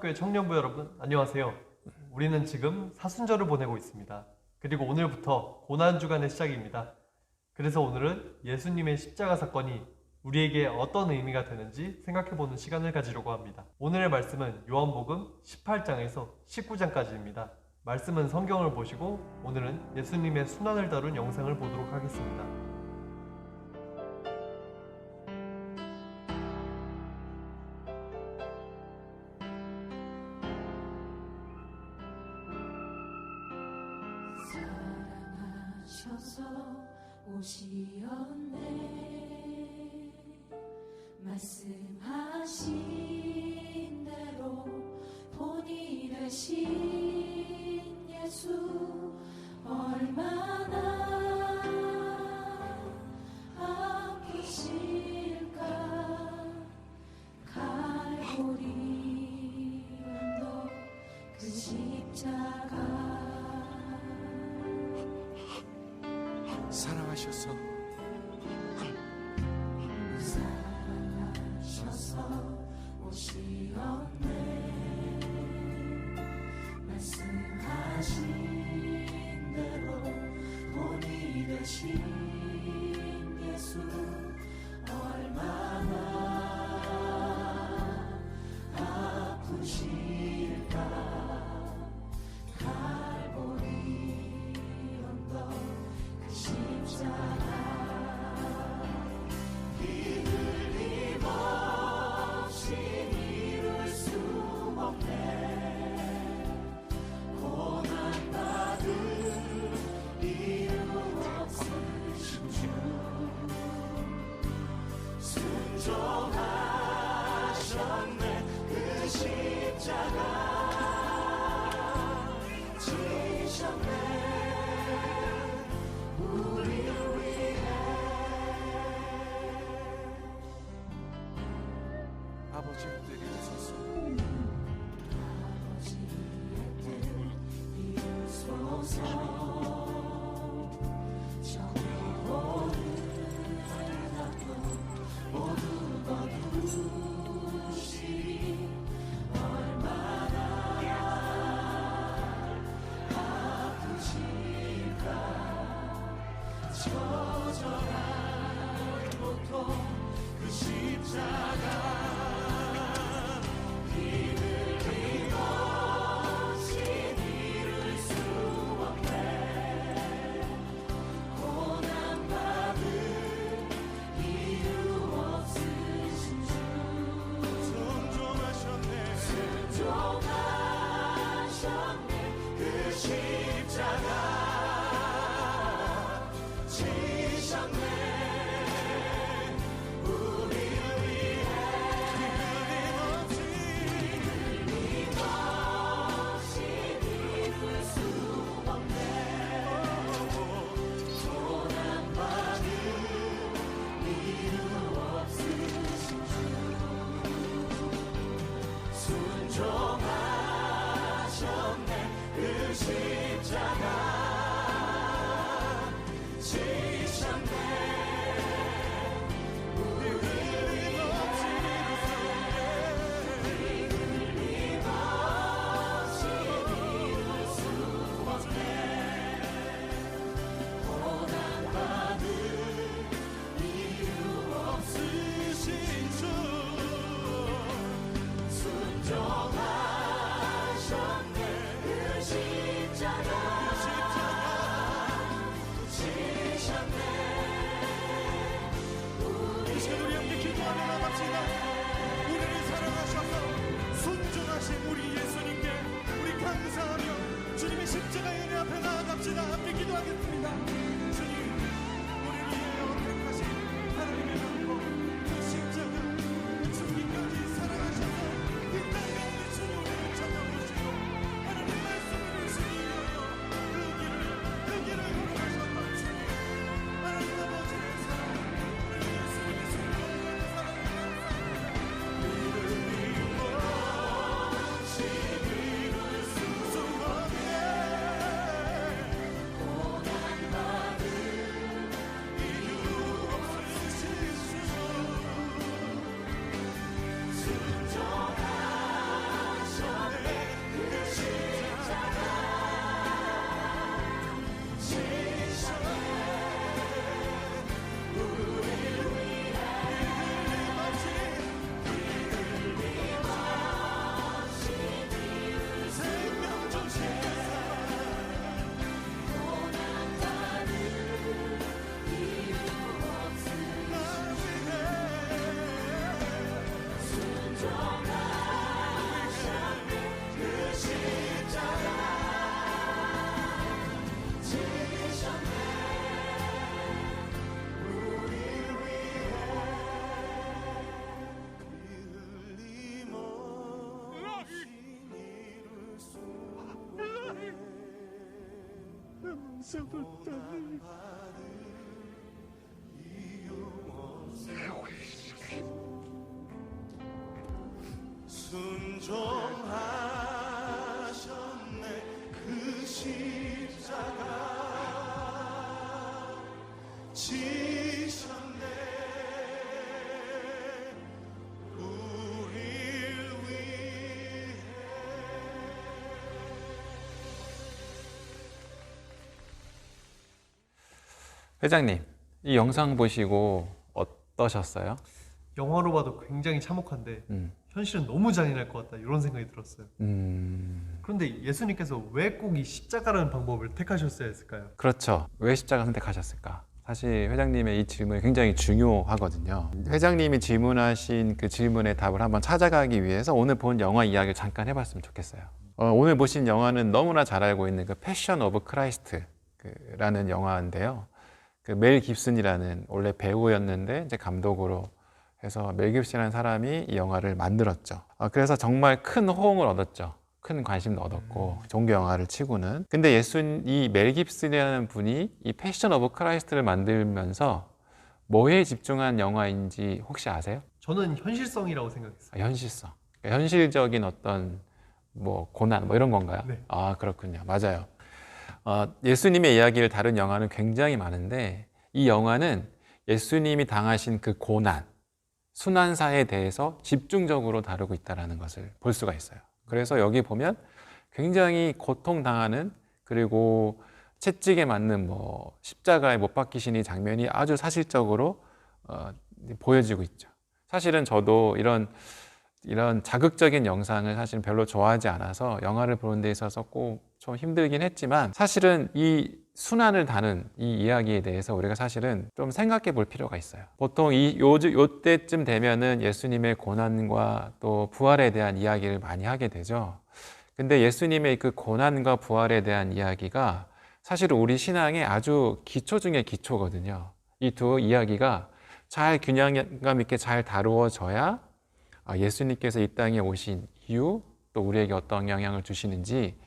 한국교회 청년부 여러분, 안녕하세요. 우리는 지금 사순절을 보내고 있습니다. 그리고 오늘부터 고난주간의 시작입니다. 그래서 오늘은 예수님의 십자가 사건이 우리에게 어떤 의미가 되는지 생각해보는 시간을 가지려고 합니다. 오늘의 말씀은 요한복음 18장에서 19장까지입니다. 말씀은 성경을 보시고 오늘은 예수님의 순환을 다룬 영상을 보도록 하겠습니다. 사랑하셔서 오시었네. 말씀하신 대로 본이 되신 예수, 얼마나 아프실까. 갈보리 언덕 그 십자가 사랑하셔서 오시었네. 말씀하신 대로 본이 되신 예수, 얼마나 아프실까. 갈보리 언덕 그 십자가 순종하셨네. 그 십자가 지셨네. 우리를 위해. 아버지의 뜻 이루소서. 아버지의 뜻 이루소서. 정의로운 모두 거두시리. 얼마나 아프실까. 처절한 고통 그 십자가 비들리고 신 이룰 수 없네. 고난받은 이유 없으신 주 순종하셨네. 그 십자가 지셨네. 우리를 위해 끊임없이 이룰 수 없네. 고난받은 이유 없으신 주 순종하셨네. 그 십자가 지셨네. 우리를 끊임없이 이룰 수 없네. 고난받은 이유 없으신 주 순종하셨네. 그 십자가 지셨네. 이 시간 우리 함께 기도하며 나갑시다. 우리를 사랑하셔서 순종하신 우리 예수님께 우리 감사하며 주님의 십자가의 은혜 앞에 나아갑시다. 함께 기도하겠습니다. 주님, 우리를 위하여 택하신 하나님의 명고 그 십자가 죽기까지 사랑하셔서 이 땅에 우리 주님을 찾아오시고 하나님 말씀을 주시려요. 그 길을 걸어가셨던 주님, 하나님 아버지의 사랑, 우리 예수님의 순종하는 사랑을 고난받은 감사합니다. 순종하셨네 그 십자가 지셨네 우릴 위해. 회장님, 이 영상 보시고 어떠셨어요? 영화로 봐도 굉장히 참혹한데 음. 현실은 너무 잔인할 것 같다 이런 생각이 들었어요. 음, 그런데 예수님께서 왜 꼭 이 십자가라는 방법을 택하셨어야 했을까요? 그렇죠. 왜 십자가 선택하셨을까? 사실 회장님의 이 질문이 굉장히 중요하거든요. 회장님이 질문하신 그 질문의 답을 한번 찾아가기 위해서 오늘 본 영화 이야기를 잠깐 해봤으면 좋겠어요. 오늘 보신 영화는 너무나 잘 알고 있는 그 패션 오브 크라이스트라는 영화인데요. 그 멜 깁슨이라는 원래 배우였는데 이제 감독으로 해서 멜 깁슨이라는 사람이 이 영화를 만들었죠. 그래서 정말 큰 호응을 얻었죠. 큰 관심도 얻었고 종교 영화를 치고는. 근데 이 멜 깁슨이라는 분이 이 패션 오브 크라이스트를 만들면서 뭐에 집중한 영화인지 혹시 아세요? 저는 현실성이라고 생각했어요. 현실성. 그러니까 현실적인 어떤 뭐 고난 뭐 이런 건가요? 네. 아, 그렇군요. 맞아요. 예수님의 이야기를 다룬 영화는 굉장히 많은데 이 영화는 예수님이 당하신 그 고난, 순환사에 대해서 집중적으로 다루고 있다는 것을 볼 수가 있어요. 그래서 여기 보면 굉장히 고통당하는, 그리고 채찍에 맞는 뭐 십자가에 못 박히시는 이 장면이 아주 사실적으로 보여지고 있죠. 사실은 저도 이런 자극적인 영상을 사실 별로 좋아하지 않아서 영화를 보는 데 있어서 꼭 좀 힘들긴 했지만, 사실은 이 순환을 다룬 이 이야기에 대해서 우리가 사실은 좀 생각해 볼 필요가 있어요. 보통 요때쯤 되면은 예수님의 고난과 또 부활에 대한 이야기를 많이 하게 되죠. 근데 예수님의 그 고난과 부활에 대한 이야기가 사실은 우리 신앙의 아주 기초 중의 기초거든요. 이 두 이야기가 잘 균형감 있게 잘 다루어져야 예수님께서 이 땅에 오신 이유, 또 우리에게 어떤 영향을 주시는지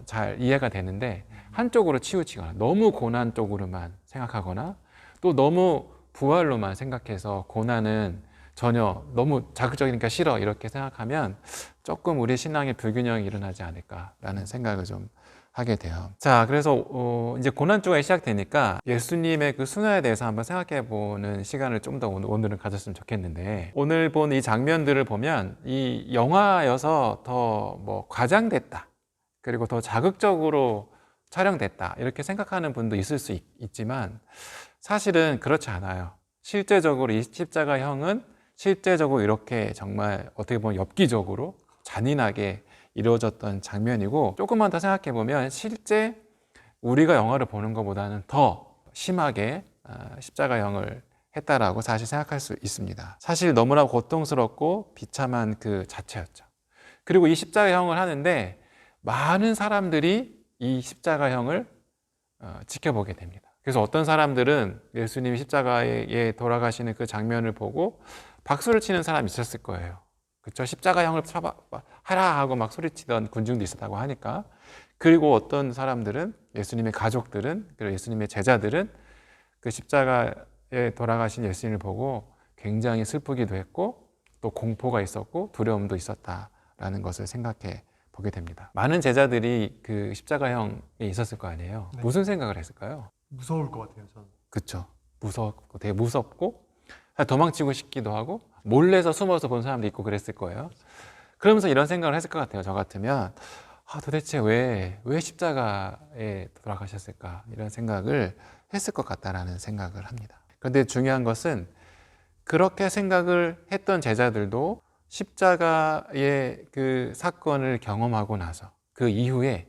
잘 이해가 되는데, 한쪽으로 치우치거나 너무 고난 쪽으로만 생각하거나 또 너무 부활로만 생각해서 고난은 전혀 너무 자극적이니까 싫어 이렇게 생각하면 조금 우리 신앙의 불균형이 일어나지 않을까라는 생각을 좀 하게 돼요. 자, 그래서 이제 고난 주가 시작되니까 예수님의 그 순환에 대해서 한번 생각해 보는 시간을 좀 더 오늘은 가졌으면 좋겠는데, 오늘 본 이 장면들을 보면 이 영화여서 더 뭐 과장됐다, 그리고 더 자극적으로 촬영됐다 이렇게 생각하는 분도 있을 수 있지만 사실은 그렇지 않아요. 실제적으로 이 십자가형은 실제적으로 이렇게 정말 어떻게 보면 엽기적으로 잔인하게 이루어졌던 장면이고, 조금만 더 생각해 보면 실제 우리가 영화를 보는 것보다는 더 심하게 십자가형을 했다라고 사실 생각할 수 있습니다. 사실 너무나 고통스럽고 비참한 그 자체였죠. 그리고 이 십자가형을 하는데 많은 사람들이 이 십자가형을 지켜보게 됩니다. 그래서 어떤 사람들은 예수님이 십자가에 돌아가시는 그 장면을 보고 박수를 치는 사람이 있었을 거예요. 그렇죠? 십자가형을 하라 하고 막 소리치던 군중도 있었다고 하니까. 그리고 어떤 사람들은, 예수님의 가족들은, 그리고 예수님의 제자들은 그 십자가에 돌아가신 예수님을 보고 굉장히 슬프기도 했고 또 공포가 있었고 두려움도 있었다라는 것을 생각해 보게 됩니다. 많은 제자들이 그 십자가형에 있었을 거 아니에요. 네. 무슨 생각을 했을까요? 무서울 것 같아요, 저는. 그렇죠. 무섭고 되게 무섭고 도망치고 싶기도 하고 몰래서 숨어서 본 사람도 있고 그랬을 거예요. 그러면서 이런 생각을 했을 것 같아요. 저 같으면 도대체 왜 십자가에 돌아가셨을까 이런 생각을 했을 것 같다라는 생각을 합니다. 그런데 중요한 것은 그렇게 생각을 했던 제자들도 십자가의 그 사건을 경험하고 나서 그 이후에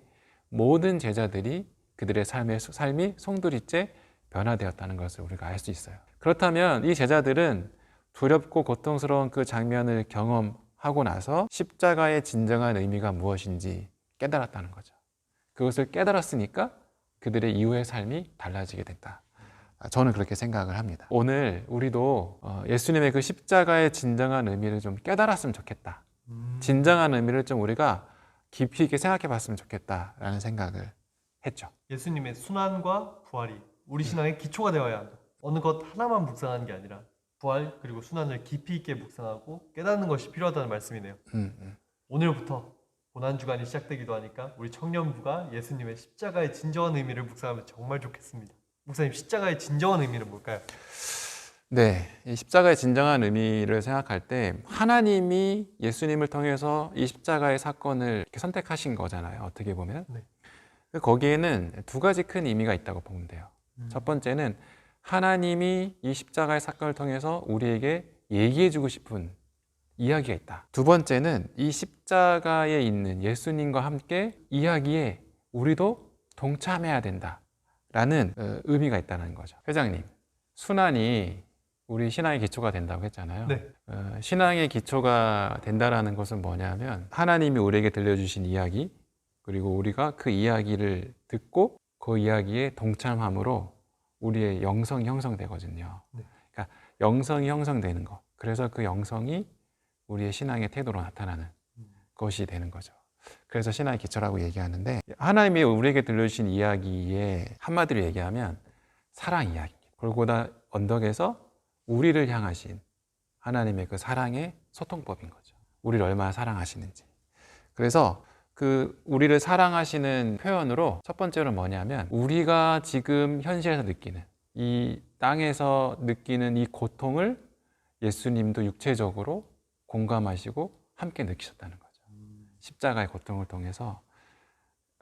모든 제자들이 그들의 삶이 송두리째 변화되었다는 것을 우리가 알 수 있어요. 그렇다면 이 제자들은 두렵고 고통스러운 그 장면을 경험하고 나서 십자가의 진정한 의미가 무엇인지 깨달았다는 거죠. 그것을 깨달았으니까 그들의 이후의 삶이 달라지게 됐다. 저는 그렇게 생각을 합니다. 오늘 우리도 예수님의 그 십자가의 진정한 의미를 좀 깨달았으면 좋겠다. 진정한 의미를 좀 우리가 깊이 있게 생각해 봤으면 좋겠다라는 생각을 했죠. 예수님의 순환과 부활이 우리 신앙의 기초가 되어야 한다. 어느 것 하나만 묵상하는 게 아니라 부활 그리고 순환을 깊이 있게 묵상하고 깨닫는 것이 필요하다는 말씀이네요. 오늘부터 고난주간이 시작되기도 하니까 우리 청년부가 예수님의 십자가의 진정한 의미를 묵상하면 정말 좋겠습니다. 목사님, 십자가의 진정한 의미는 뭘까요? 네, 이 십자가의 진정한 의미를 생각할 때 하나님이 예수님을 통해서 이 십자가의 사건을 이렇게 선택하신 거잖아요. 어떻게 보면. 네. 거기에는 두 가지 큰 의미가 있다고 보면 돼요. 첫 번째는 하나님이 이 십자가의 사건을 통해서 우리에게 얘기해주고 싶은 이야기가 있다. 두 번째는 이 십자가에 있는 예수님과 함께 이야기에 우리도 동참해야 된다라는 의미가 있다는 거죠. 회장님, 순환이 우리 신앙의 기초가 된다고 했잖아요. 네. 신앙의 기초가 된다라는 것은 뭐냐면 하나님이 우리에게 들려주신 이야기, 그리고 우리가 그 이야기를 듣고 그 이야기에 동참함으로 우리의 영성이 형성되거든요. 네. 그러니까 영성이 형성되는 것. 그래서 그 영성이 우리의 신앙의 태도로 나타나는 것이 되는 거죠. 그래서 신앙의 기초라고 얘기하는데 하나님이 우리에게 들려주신 이야기에 한마디로 얘기하면 사랑 이야기입니다. 골고다 언덕에서 우리를 향하신 하나님의 그 사랑의 소통법인 거죠. 우리를 얼마나 사랑하시는지. 그래서 그 우리를 사랑하시는 표현으로 첫 번째로 뭐냐면 우리가 지금 현실에서 느끼는 이 땅에서 느끼는 이 고통을 예수님도 육체적으로 공감하시고 함께 느끼셨다는 거죠. 십자가의 고통을 통해서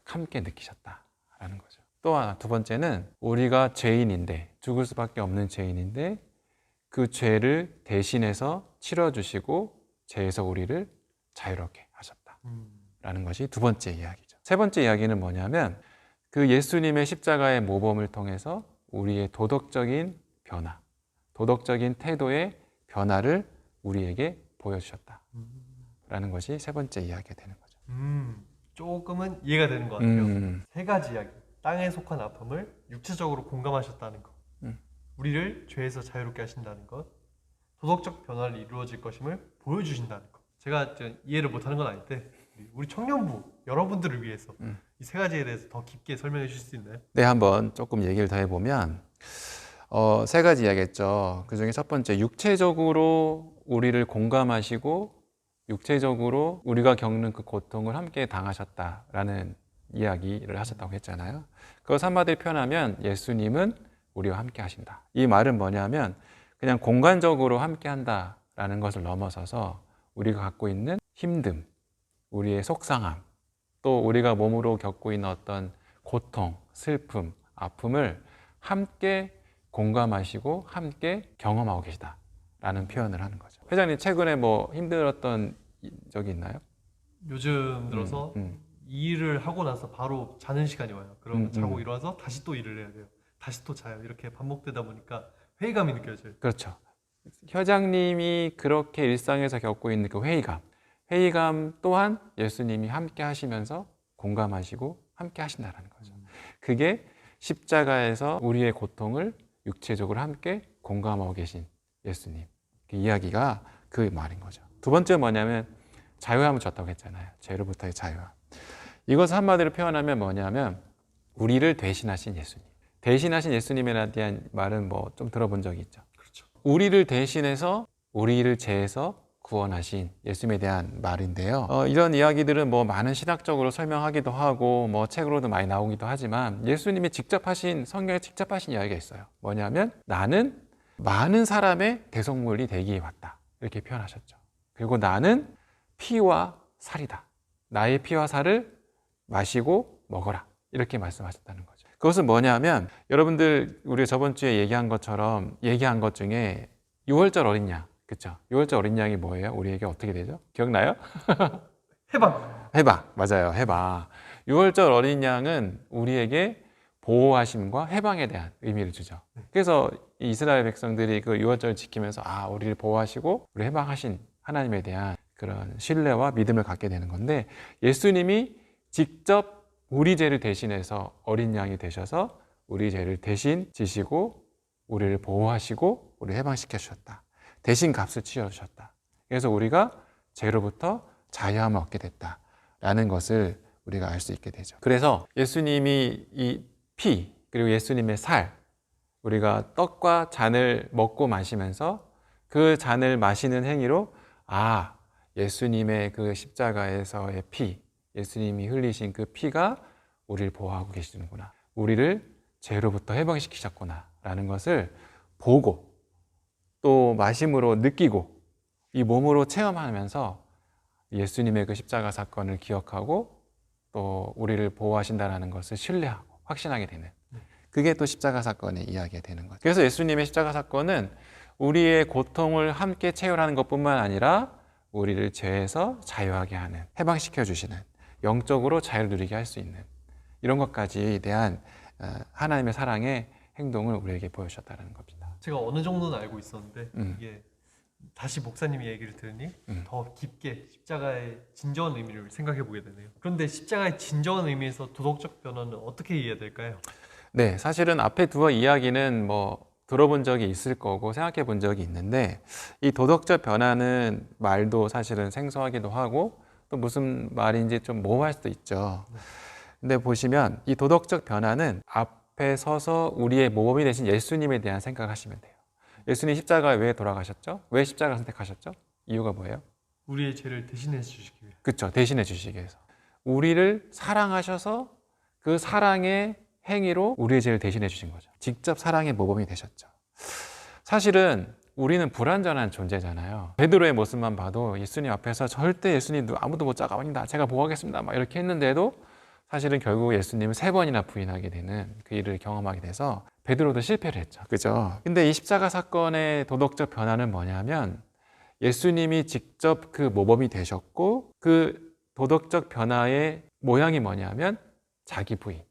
함께 느끼셨다라는 거죠. 또 하나, 두 번째는 우리가 죄인인데, 죽을 수밖에 없는 죄인인데 그 죄를 대신해서 치러주시고 죄에서 우리를 자유롭게 하셨다라는 것이 두 번째 이야기죠. 세 번째 이야기는 뭐냐면 그 예수님의 십자가의 모범을 통해서 우리의 도덕적인 변화, 도덕적인 태도의 변화를 우리에게 보여주셨다라는 것이 세 번째 이야기가 되는 거죠. 조금은 이해가 되는 것 같아요. 세 가지 이야기. 땅에 속한 아픔을 육체적으로 공감하셨다는 것, 우리를 죄에서 자유롭게 하신다는 것, 도덕적 변화를 이루어질 것임을 보여주신다는 것. 제가 이해를 못하는 건 아닌데 우리 청년부 여러분들을 위해서 이 세 가지에 대해서 더 깊게 설명해 주실 수 있나요? 네, 한번 조금 얘기를 더 해보면 세 가지 이야기했죠. 그 중에 첫 번째, 육체적으로 우리를 공감하시고 육체적으로 우리가 겪는 그 고통을 함께 당하셨다라는 이야기를 하셨다고 했잖아요. 그것을 한마디로 표현하면 예수님은 우리와 함께 하신다. 이 말은 뭐냐면 그냥 공간적으로 함께 한다라는 것을 넘어서서 우리가 갖고 있는 힘듦, 우리의 속상함, 또 우리가 몸으로 겪고 있는 어떤 고통, 슬픔, 아픔을 함께 공감하시고 함께 경험하고 계시다라는 표현을 하는 거죠. 회장님, 최근에 뭐 힘들었던 적이 있나요? 요즘 들어서 이 일을 하고 나서 바로 자는 시간이 와요. 그럼 자고 일어나서 다시 또 일을 해야 돼요. 다시 또 자요. 이렇게 반복되다 보니까 회의감이 느껴져요. 그렇죠. 회장님이 그렇게 일상에서 겪고 있는 그 회의감 또한 예수님이 함께 하시면서 공감하시고 함께 하신다는 거죠. 그게 십자가에서 우리의 고통을 육체적으로 함께 공감하고 계신 예수님, 그 이야기가 그 말인 거죠. 두 번째 뭐냐면 자유함을 줬다고 했잖아요. 죄로부터의 자유함. 이것을 한마디로 표현하면 뭐냐면 우리를 대신하신 예수님. 대신하신 예수님에 대한 말은 뭐 좀 들어본 적이 있죠. 그렇죠. 우리를 대신해서 우리를 죄에서 구원하신 예수님에 대한 말인데요. 이런 이야기들은 뭐 많은 신학적으로 설명하기도 하고 뭐 책으로도 많이 나오기도 하지만 예수님이 직접 하신, 성경에 직접 하신 이야기가 있어요. 뭐냐면 나는 많은 사람의 대속물이 되기에 왔다. 이렇게 표현하셨죠. 그리고 나는 피와 살이다. 나의 피와 살을 마시고 먹어라. 이렇게 말씀하셨다는 거죠. 그것은 뭐냐면 여러분들 우리가 저번 주에 얘기한 것처럼 얘기한 것 중에 6월절 어린 양, 그렇죠? 6월절 어린 양이 뭐예요? 우리에게 어떻게 되죠? 기억나요? 해방, 맞아요. 해방. 6월절 어린 양은 우리에게 보호하심과 해방에 대한 의미를 주죠. 그래서 이스라엘 백성들이 그 6월절을 지키면서 우리를 보호하시고 우리 해방하신 하나님에 대한 그런 신뢰와 믿음을 갖게 되는 건데 예수님이 직접 우리 죄를 대신해서 어린 양이 되셔서 우리 죄를 대신 지시고 우리를 보호하시고 우리를 해방시켜 주셨다. 대신 값을 치러 주셨다. 그래서 우리가 죄로부터 자유함을 얻게 됐다라는 것을 우리가 알 수 있게 되죠. 그래서 예수님이 이 피, 그리고 예수님의 살, 우리가 떡과 잔을 먹고 마시면서 그 잔을 마시는 행위로 아, 예수님의 그 십자가에서의 피, 예수님이 흘리신 그 피가 우리를 보호하고 계시는구나. 우리를 죄로부터 해방시키셨구나. 라는 것을 보고 또 마심으로 느끼고 이 몸으로 체험하면서 예수님의 그 십자가 사건을 기억하고 또 우리를 보호하신다는 것을 신뢰하고 확신하게 되는 그게 또 십자가 사건의 이야기가 되는 거죠. 그래서 예수님의 십자가 사건은 우리의 고통을 함께 체휼하는 것뿐만 아니라 우리를 죄에서 자유하게 하는, 해방시켜 주시는, 영적으로 자유를 누리게 할 수 있는 이런 것까지에 대한 하나님의 사랑의 행동을 우리에게 보여주셨다는 겁니다. 제가 어느 정도는 알고 있었는데 이게 다시 목사님의 얘기를 들으니 더 깊게 십자가의 진정한 의미를 생각해 보게 되네요. 그런데 십자가의 진정한 의미에서 도덕적 변화는 어떻게 이해해야 될까요? 네, 사실은 앞에 두 이야기는 들어본 적이 있을 거고 생각해 본 적이 있는데 이 도덕적 변화는 말도 사실은 생소하기도 하고 또 무슨 말인지 좀 모호할 수도 있죠. 근데 보시면 이 도덕적 변화는 앞에 서서 우리의 모범이 되신 예수님에 대한 생각을 하시면 돼요. 예수님 십자가에 왜 돌아가셨죠? 왜 십자가를 선택하셨죠? 이유가 뭐예요? 우리의 죄를 대신해 주시기 위해. 그렇죠. 대신해 주시기 위해서. 우리를 사랑하셔서 그 사랑의 행위로 우리의 죄를 대신해 주신 거죠. 직접 사랑의 모범이 되셨죠. 사실은 우리는 불완전한 존재잖아요. 베드로의 모습만 봐도 예수님 앞에서 절대 예수님 아무도 못 잡아갑니다. 제가 보호하겠습니다. 막 이렇게 했는데도 사실은 결국 예수님을 3번이나 부인하게 되는 그 일을 경험하게 돼서 베드로도 실패를 했죠. 그죠? 근데 이 십자가 사건의 도덕적 변화는 뭐냐면 예수님이 직접 그 모범이 되셨고 그 도덕적 변화의 모양이 뭐냐면 자기 부인.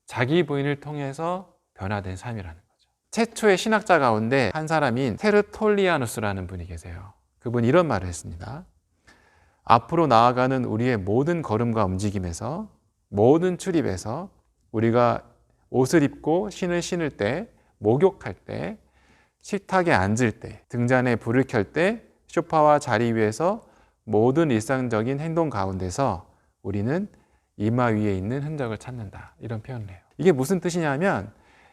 자기 부인을 통해서 변화된 삶이라는 거죠. 최초의 신학자 가운데 한 사람인 테르톨리아누스라는 분이 계세요. 그분이 이런 말을 했습니다. 앞으로 나아가는 우리의 모든 걸음과 움직임에서 모든 출입에서 우리가 옷을 입고 신을 신을 때, 목욕할 때, 식탁에 앉을 때, 등잔에 불을 켤 때, 소파와 자리 위에서 모든 일상적인 행동 가운데서 우리는 이마 위에 있는 흔적을 찾는다. 이런 표현을 해요. 이게 무슨 뜻이냐면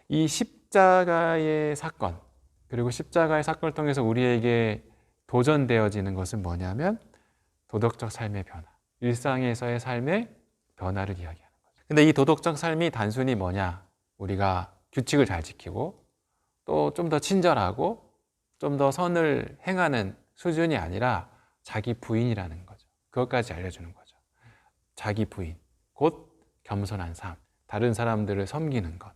이 십자가의 사건, 그리고 십자가의 사건을 통해서 우리에게 도전되어지는 것은 뭐냐면 도덕적 삶의 변화, 일상에서의 삶의 변화를 이야기하는 거죠. 근데 이 도덕적 삶이 단순히 뭐냐? 우리가 규칙을 잘 지키고 또 좀 더 친절하고 좀 더 선을 행하는 수준이 아니라 자기 부인이라는 거죠. 그것까지 알려주는 거죠. 자기 부인, 곧 겸손한 삶, 다른 사람들을 섬기는 것,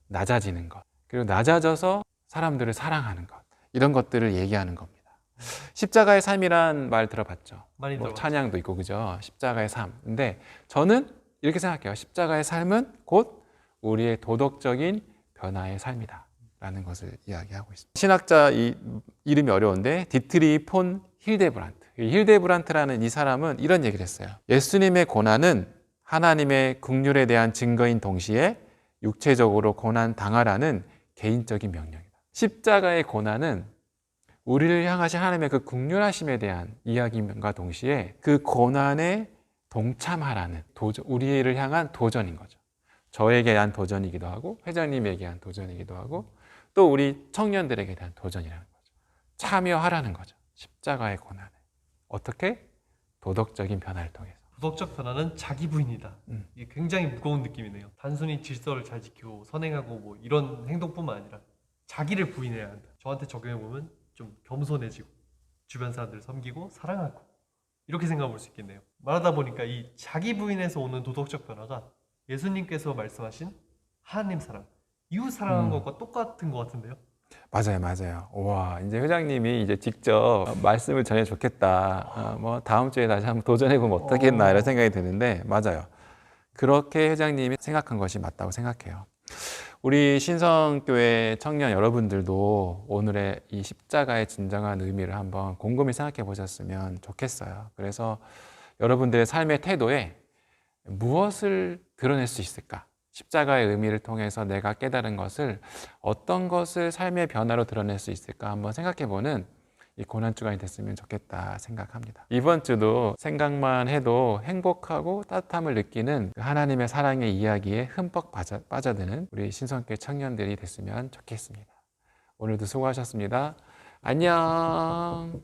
낮아지는 것, 그리고 낮아져서 사람들을 사랑하는 것, 이런 것들을 얘기하는 겁니다. 십자가의 삶이란 말 들어봤죠? 많이 들어봤죠. 찬양도 있고 그죠? 십자가의 삶. 근데 저는 이렇게 생각해요. 십자가의 삶은 곧 우리의 도덕적인 변화의 삶이다 라는 것을 이야기하고 있습니다. 신학자 이름이 어려운데 디트리 폰 힐데브란트. 힐데브란트라는 이 사람은 이런 얘기를 했어요. 예수님의 고난은 하나님의 긍휼에 대한 증거인 동시에 육체적으로 고난 당하라는 개인적인 명령이다. 십자가의 고난은 우리를 향하신 하나님의 그 긍휼하심에 대한 이야기과 동시에 그 고난에 동참하라는 우리를 향한 도전인 거죠. 저에게 대한 도전이기도 하고 회장님에게 대한 도전이기도 하고 또 우리 청년들에게 대한 도전이라는 거죠. 참여하라는 거죠. 십자가의 고난에. 어떻게? 도덕적인 변화를 통해서. 도덕적 변화는 자기 부인이다. 이게 굉장히 무거운 느낌이네요. 단순히 질서를 잘 지키고 선행하고 이런 행동뿐만 아니라 자기를 부인해야 한다. 저한테 적용해보면 좀 겸손해지고 주변 사람들을 섬기고 사랑하고 이렇게 생각해 볼 수 있겠네요. 말하다 보니까 이 자기 부인에서 오는 도덕적 변화가 예수님께서 말씀하신 하나님 사랑, 이웃 사랑하는 것과 똑같은 것 같은데요. 맞아요. 와, 이제 회장님이 이제 직접 말씀을 전해 좋겠다. 다음 주에 다시 한번 도전해 보면 어떻겠나 이런 생각이 드는데 맞아요. 그렇게 회장님이 생각한 것이 맞다고 생각해요. 우리 신성교회 청년 여러분들도 오늘의 이 십자가의 진정한 의미를 한번 곰곰이 생각해 보셨으면 좋겠어요. 그래서 여러분들의 삶의 태도에 무엇을 드러낼 수 있을까? 십자가의 의미를 통해서 내가 깨달은 것을 어떤 것을 삶의 변화로 드러낼 수 있을까 한번 생각해 보는 이 고난 주간이 됐으면 좋겠다 생각합니다. 이번 주도 생각만 해도 행복하고 따뜻함을 느끼는 그 하나님의 사랑의 이야기에 흠뻑 빠져드는 우리 신성교회 청년들이 됐으면 좋겠습니다. 오늘도 수고하셨습니다. 안녕.